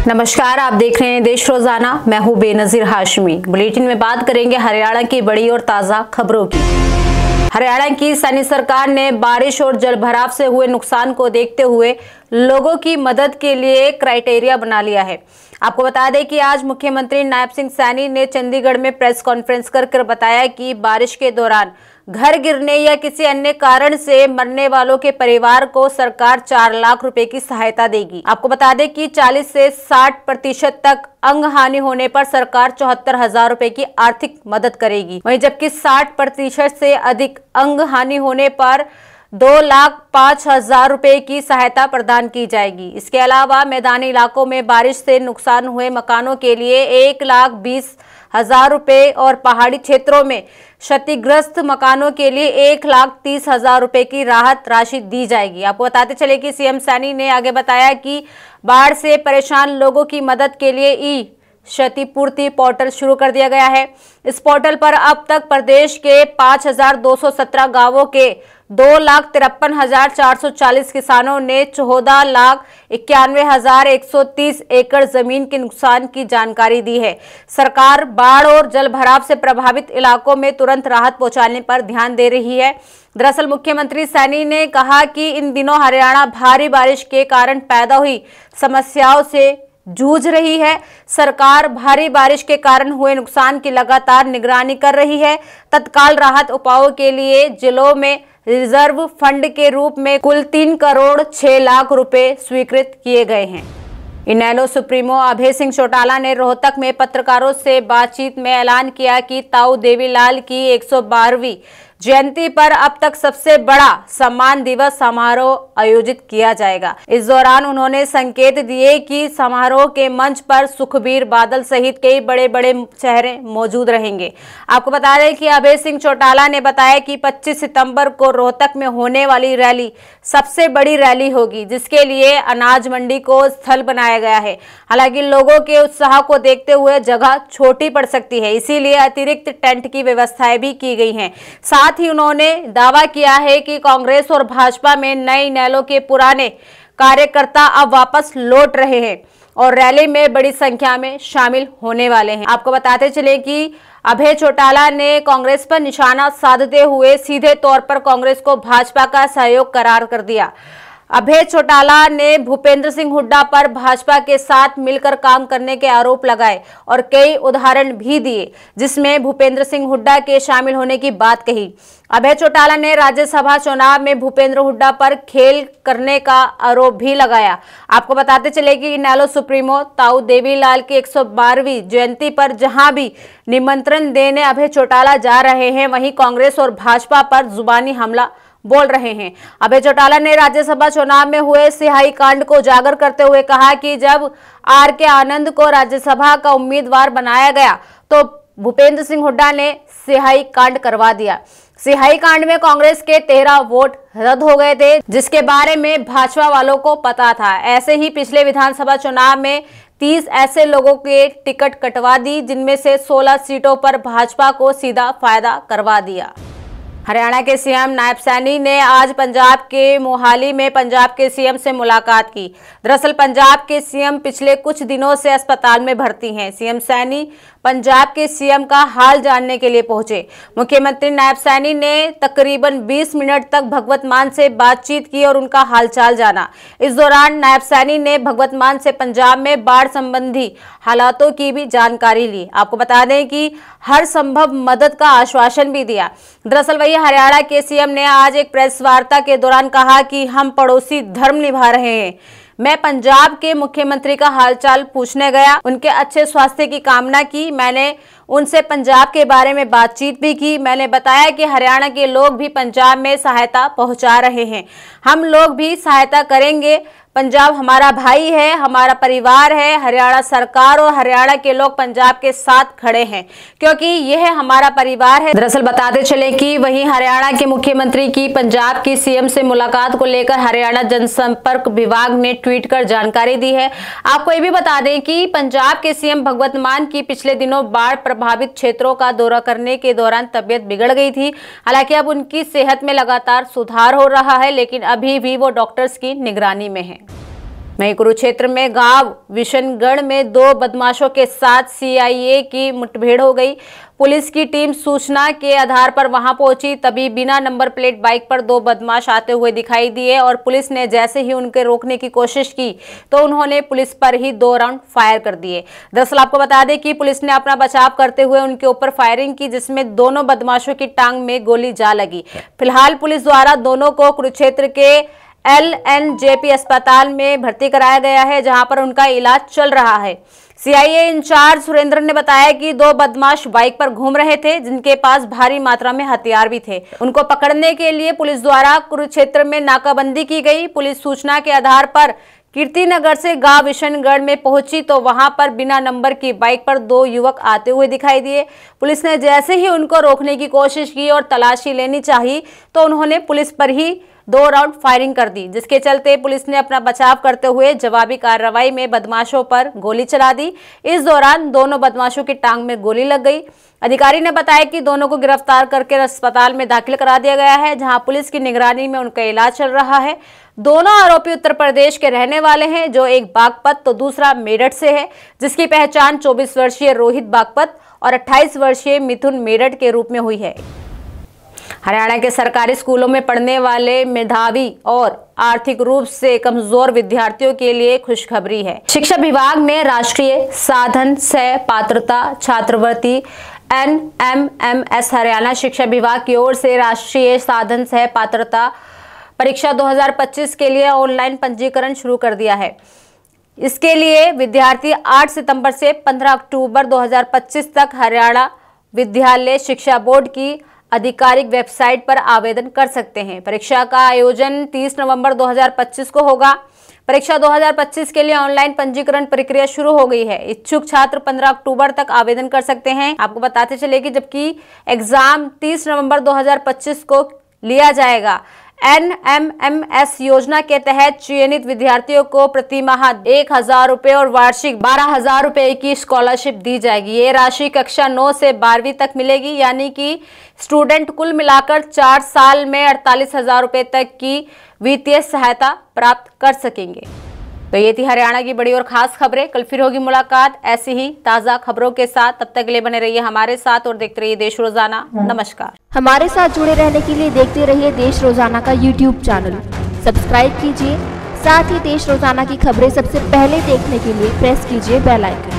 नमस्कार, आप देख रहे हैं देश रोजाना। मैं हूं बेनजीर हाशमी। बुलेटिन में बात करेंगे हरियाणा की बड़ी और ताजा खबरों की। हरियाणा की सैनी सरकार ने बारिश और जलभराव से हुए नुकसान को देखते हुए लोगों की मदद के लिए क्राइटेरिया बना लिया है। आपको बता दें कि आज मुख्यमंत्री नायब सिंह सैनी ने चंडीगढ़ में प्रेस कॉन्फ्रेंस कर बताया कि बारिश के दौरान घर गिरने या किसी अन्य कारण से मरने वालों के परिवार को सरकार 4 लाख रुपए की सहायता देगी। आपको बता दें कि 40 से 60% तक अंग हानि होने पर सरकार 74,000 रुपए की आर्थिक मदद करेगी। वहीं जबकि 60% से अधिक अंग हानि होने पर 2,05,000 रुपए की सहायता प्रदान की जाएगी। इसके अलावा मैदानी इलाकों में बारिश से नुकसान हुए मकानों के लिए 1,20,000 रुपए और पहाड़ी क्षेत्रों में क्षतिग्रस्त मकानों के लिए 1,30,000 रुपए की राहत राशि दी जाएगी। आपको बताते चले कि सीएम सैनी ने आगे बताया कि बाढ़ से परेशान लोगों की मदद के लिए क्षतिपूर्ति पोर्टल शुरू कर दिया गया है। इस पोर्टल पर अब तक प्रदेश के 5,217 गांवों के 2,53,440 किसानों ने 14,91,130 एकड़ जमीन के नुकसान की जानकारी दी है। सरकार बाढ़ और जलभराव से प्रभावित इलाकों में तुरंत राहत पहुंचाने पर ध्यान दे रही है। दरअसल मुख्यमंत्री सैनी ने कहा कि इन दिनों हरियाणा भारी बारिश के कारण पैदा हुई समस्याओं से जूझ रही है। सरकार भारी बारिश के कारण हुए नुकसान की लगातार निगरानी कर रही है। तत्काल राहत उपायों के लिए जिलों में रिजर्व फंड के रूप में कुल 3 करोड़ 6 लाख रुपए स्वीकृत किए गए हैं। इनेलो सुप्रीमो अभय सिंह चौटाला ने रोहतक में पत्रकारों से बातचीत में ऐलान किया कि ताऊ देवीलाल की 112वीं जयंती पर अब तक सबसे बड़ा सम्मान दिवस समारोह आयोजित किया जाएगा। इस दौरान उन्होंने संकेत दिए कि समारोह के मंच पर सुखबीर बादल सहित कई बड़े बड़े चेहरे मौजूद रहेंगे। आपको बता दें कि अभय सिंह चौटाला ने बताया कि 25 सितंबर को रोहतक में होने वाली रैली सबसे बड़ी रैली होगी, जिसके लिए अनाज मंडी को स्थल बनाया गया है। हालांकि लोगों के उत्साह को देखते हुए जगह छोटी पड़ सकती है, इसीलिए अतिरिक्त टेंट की व्यवस्थाएं भी की गई हैं। साथ ही उन्होंने दावा किया है कि कांग्रेस और भाजपा में नए इनेलो के पुराने कार्यकर्ता अब वापस लौट रहे हैं और रैली में बड़ी संख्या में शामिल होने वाले हैं। आपको बताते चले कि अभय चौटाला ने कांग्रेस पर निशाना साधते हुए सीधे तौर पर कांग्रेस को भाजपा का सहयोग करार कर दिया। अभय चौटाला ने भूपेंद्र सिंह हुड्डा पर भाजपा के साथ मिलकर काम करने के आरोप लगाए और कई उदाहरण भी दिए, जिसमें भूपेंद्र सिंह हुड्डा के शामिल होने की बात कही। अभय चौटाला ने राज्यसभा चुनाव में भूपेंद्र हुड्डा पर खेल करने का आरोप भी लगाया। आपको बताते चले कि इनेलो सुप्रीमो ताऊ देवीलाल की 112वीं जयंती पर जहां भी निमंत्रण देने अभय चौटाला जा रहे हैं, वहीं कांग्रेस और भाजपा पर जुबानी हमला बोल रहे हैं। अभय चौटाला ने राज्यसभा चुनाव में हुए सिहाई कांड को उजागर करते हुए कहा कि जब आर.के. आनंद को राज्यसभा का उम्मीदवार बनाया गया तो भूपेंद्र सिंह हुड्डा ने सिहाई कांड करवा दिया। सिहाई कांड में कांग्रेस के 13 वोट रद्द हो गए थे, जिसके बारे में भाजपा वालों को पता था। ऐसे ही पिछले विधानसभा चुनाव में 30 ऐसे लोगों के टिकट कटवा दी, जिनमें से 16 सीटों पर भाजपा को सीधा फायदा करवा दिया। हरियाणा के सीएम नायब सैनी ने आज पंजाब के मोहाली में पंजाब के सीएम से मुलाकात की। दरअसल पंजाब के सीएम पिछले कुछ दिनों से अस्पताल में भर्ती हैं। सीएम सैनी पंजाब के सीएम का हाल जानने के लिए पहुंचे। मुख्यमंत्री नायब सैनी ने तकरीबन 20 मिनट तक भगवत मान से बातचीत की और उनका हालचाल जाना। इस दौरान नायब सैनी ने भगवत मान से पंजाब में बाढ़ संबंधी हालातों की भी जानकारी ली। आपको बता दें कि हर संभव मदद का आश्वासन भी दिया। दरअसल वही हरियाणा के सीएम ने आज एक प्रेस वार्ता के दौरान कहा कि हम पड़ोसी धर्म निभा रहे हैं। मैं पंजाब के मुख्यमंत्री का हालचाल पूछने गया, उनके अच्छे स्वास्थ्य की कामना की। मैंने उनसे पंजाब के बारे में बातचीत भी की। मैंने बताया कि हरियाणा के लोग भी पंजाब में सहायता पहुंचा रहे हैं, हम लोग भी सहायता करेंगे। पंजाब हमारा भाई है, हमारा परिवार है। हरियाणा सरकार और हरियाणा के लोग पंजाब के साथ खड़े हैं, क्योंकि यह हमारा परिवार है। दरअसल बताते चले कि वहीं हरियाणा के मुख्यमंत्री की पंजाब की सीएम से मुलाकात को लेकर हरियाणा जनसंपर्क विभाग ने ट्वीट कर जानकारी दी है। आपको ये भी बता दें कि पंजाब के सीएम भगवत मान की पिछले दिनों बाढ़ प्रभावित क्षेत्रों का दौरा करने के दौरान तबियत बिगड़ गई थी। हालांकि अब उनकी सेहत में लगातार सुधार हो रहा है, लेकिन अभी भी वो डॉक्टर्स की निगरानी में है। वहीं कुरुक्षेत्र में गांव विशनगढ़ में 2 बदमाशों के साथ सीआईए की मुठभेड़ हो गई। पुलिस की टीम सूचना के आधार पर वहां पहुंची, तभी बिना नंबर प्लेट बाइक पर 2 बदमाश आते हुए दिखाई दिए और पुलिस ने जैसे ही उनके रोकने की कोशिश की तो उन्होंने पुलिस पर ही 2 राउंड फायर कर दिए। दरअसल आपको बता दें कि पुलिस ने अपना बचाव करते हुए उनके ऊपर फायरिंग की, जिसमें दोनों बदमाशों की टांग में गोली जा लगी। फिलहाल पुलिस द्वारा दोनों को कुरुक्षेत्र के LNJP अस्पताल में भर्ती कराया गया है, जहां पर उनका इलाज चल रहा है। सीआईए इंचार्ज सुरेंद्र ने बताया कि 2 बदमाश बाइक पर घूम रहे थे, जिनके पास भारी मात्रा में हथियार भी थे। उनको पकड़ने के लिए पुलिस द्वारा कुरुक्षेत्र में नाकाबंदी की गई। पुलिस सूचना के आधार पर कीर्तिनगर से गांव विशनगढ़ में पहुंची तो वहां पर बिना नंबर की बाइक पर 2 युवक आते हुए दिखाई दिए। पुलिस ने जैसे ही उनको रोकने की कोशिश की और तलाशी लेनी चाहिए तो उन्होंने पुलिस पर ही 2 राउंड फायरिंग कर दी, जिसके चलते पुलिस ने अपना बचाव करते हुए जवाबी कार्रवाई में बदमाशों पर गोली चला दी। इस दौरान दोनों बदमाशों की टांग में गोली लग गई। अधिकारी ने बताया कि दोनों को गिरफ्तार करके अस्पताल में दाखिल करा दिया गया है, जहां पुलिस की निगरानी में उनका इलाज चल रहा है। दोनों आरोपी उत्तर प्रदेश के रहने वाले हैं, जो एक बागपत तो दूसरा मेरठ से है, जिसकी पहचान 24 वर्षीय रोहित बागपत और 28 वर्षीय मिथुन मेरठ के रूप में हुई है। हरियाणा के सरकारी स्कूलों में पढ़ने वाले मेधावी और आर्थिक रूप से कमजोर विद्यार्थियों के लिए खुशखबरी है। शिक्षा विभाग ने राष्ट्रीय साधन सह पात्रता छात्रवृत्ति NMMS हरियाणा शिक्षा विभाग की ओर से राष्ट्रीय साधन सह पात्रता परीक्षा 2025 के लिए ऑनलाइन पंजीकरण शुरू कर दिया है। इसके लिए विद्यार्थी 8 सितंबर से 15 अक्टूबर 2025 तक हरियाणा विद्यालय शिक्षा बोर्ड की आधिकारिक वेबसाइट पर आवेदन कर सकते हैं। परीक्षा का आयोजन 30 नवंबर 2025 को होगा। परीक्षा 2025 के लिए ऑनलाइन पंजीकरण प्रक्रिया शुरू हो गई है। इच्छुक छात्र 15 अक्टूबर तक आवेदन कर सकते हैं। आपको बताते चले कि जबकि एग्जाम 30 नवंबर 2025 को लिया जाएगा। NMMS योजना के तहत चयनित विद्यार्थियों को प्रति माह 1,000 रुपए और वार्षिक 12,000 रुपए की स्कॉलरशिप दी जाएगी। ये राशि कक्षा 9 से 12वीं तक मिलेगी, यानी कि स्टूडेंट कुल मिलाकर 4 साल में 48,000 रुपए तक की वित्तीय सहायता प्राप्त कर सकेंगे। तो ये थी हरियाणा की बड़ी और खास खबरें। कल फिर होगी मुलाकात ऐसी ही ताज़ा खबरों के साथ। तब तक के लिए बने रहिए हमारे साथ और देखते रहिए देश रोजाना। नमस्कार। हमारे साथ जुड़े रहने के लिए देखते रहिए देश रोजाना का YouTube चैनल सब्सक्राइब कीजिए। साथ ही देश रोजाना की खबरें सबसे पहले देखने के लिए प्रेस कीजिए बेल आइकन।